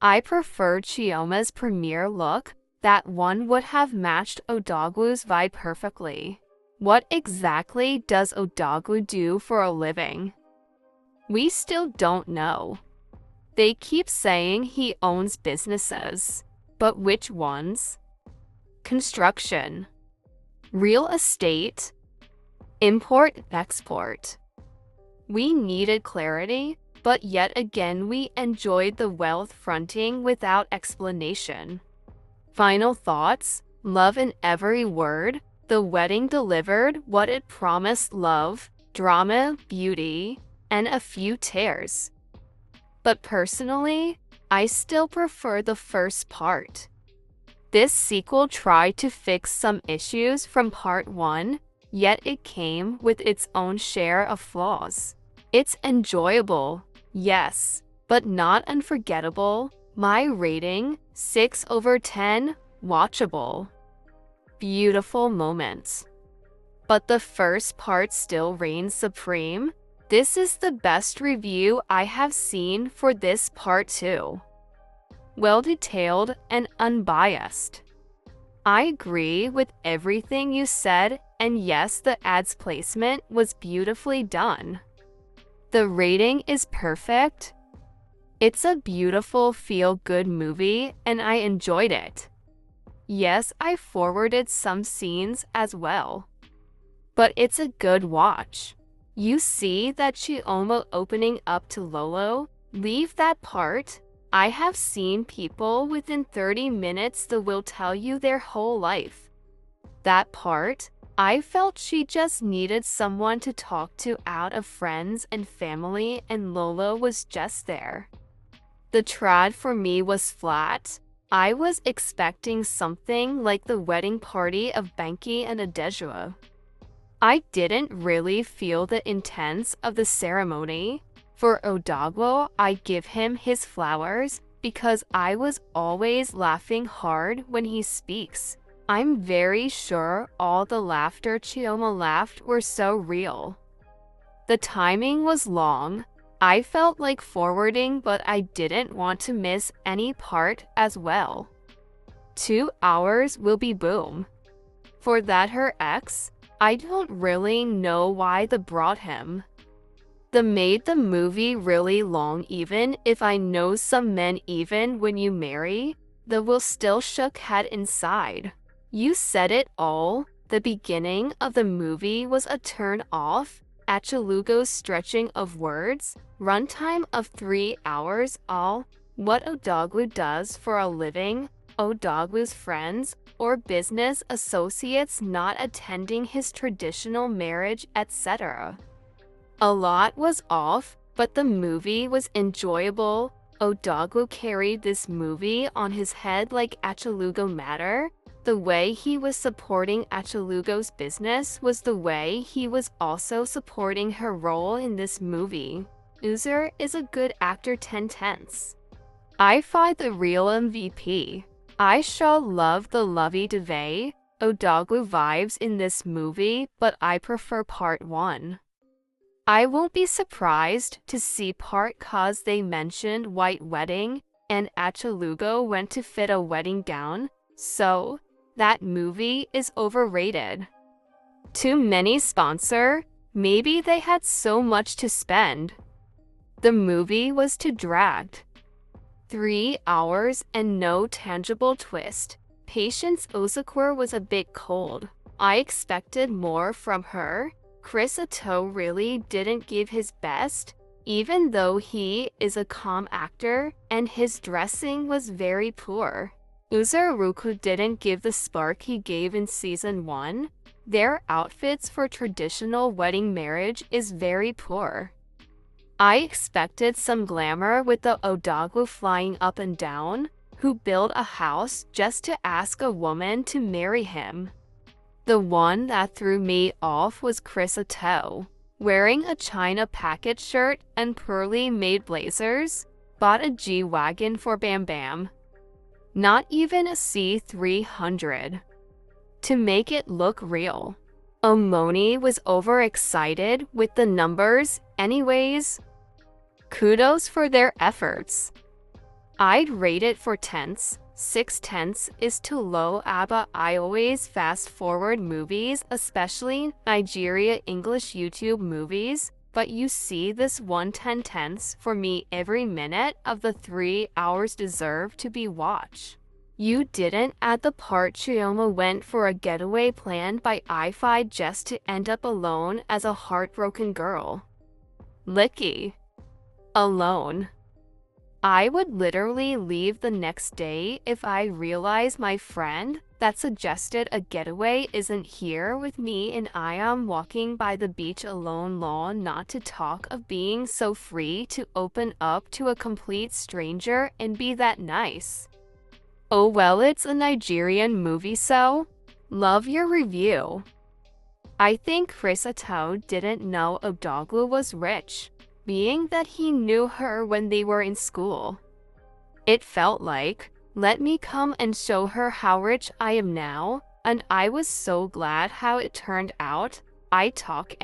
I prefer Chioma's premiere look. That one would have matched Odogwu's vibe perfectly. What exactly does Odogwu do for a living? We still don't know. They keep saying he owns businesses, but which ones? Construction, real estate, import-export. We needed clarity, but yet again we enjoyed the wealth fronting without explanation. Final thoughts, love in every word. The wedding delivered what it promised: love, drama, beauty, and a few tears. But personally, I still prefer the first part. This sequel tried to fix some issues from part 1, yet it came with its own share of flaws. It's enjoyable, yes, but not unforgettable. My rating, 6/10, watchable. Beautiful moments. But the first part still reigns supreme. This is the best review I have seen for this part too. Well detailed and unbiased. I agree with everything you said, and yes, the ads placement was beautifully done. The rating is perfect. It's a beautiful feel-good movie, and I enjoyed it. Yes, I forwarded some scenes as well. But it's a good watch. You see that Chioma opening up to Lolo? Leave that part. I have seen people within 30 minutes that will tell you their whole life. That part, I felt she just needed someone to talk to out of friends and family, and Lolo was just there. The trad for me was flat. I was expecting something like the wedding party of Bamike and Adejua. I didn't really feel the intense of the ceremony. For Odogwu, I give him his flowers because I was always laughing hard when he speaks. I'm very sure all the laughter Chioma laughed were so real. The timing was long. I felt like forwarding, but I didn't want to miss any part as well. 2 hours will be boom. For that her ex, I don't really know why they brought him. They made the movie really long. Even if I know some men, even when you marry, they will still shook head inside. You said it all. The beginning of the movie was a turn off. Achalugo's stretching of words, runtime of 3 hours, all what Odogwu does for a living, Odogwu's friends or business associates not attending his traditional marriage, etc. A lot was off, but the movie was enjoyable. Odogwu carried this movie on his head like Achalugo matter. The way he was supporting Achalugo's business was the way he was also supporting her role in this movie. Uzor is a good actor 10/10. I find the real MVP. I shall love the lovey-dovey Odogwu vibes in this movie, but I prefer part 1. I won't be surprised to see part cause they mentioned white wedding and Achalugo went to fit a wedding gown, so that movie is overrated. Too many sponsor, maybe they had so much to spend. The movie was too dragged. 3 hours and no tangible twist. Patience Uzor was a bit cold. I expected more from her. Chris Ato really didn't give his best, even though he is a calm actor, and his dressing was very poor. Arukwe didn't give the spark he gave in season 1. Their outfits for traditional wedding marriage is very poor. I expected some glamour with the Odogwu flying up and down, who built a house just to ask a woman to marry him. The one that threw me off was Chris Ato, wearing a China packet shirt and poorly made blazers, bought a G-Wagon for Bambam. Not even a C300. To make it look real. Omoni was overexcited with the numbers anyways. Kudos for their efforts. I'd rate it for tenths. 6 tenths is too low, but I always fast forward movies, especially Nigeria English YouTube movies. But you see, this 110 tenths for me, every minute of the 3 hours deserve to be watched. You didn't add the part Chioma went for a getaway planned by I-Fi just to end up alone as a heartbroken girl. Licky. Alone. I would literally leave the next day if I realized my friend that suggested a getaway isn't here with me and I am walking by the beach alone. Law, not to talk of being so free to open up to a complete stranger and be that nice. Oh well, it's a Nigerian movie, so love your review. I think Chris Atto didn't know Odogwu was rich, being that he knew her when they were in school. It felt like, let me come and show her how rich I am now, and I was so glad how it turned out. I talk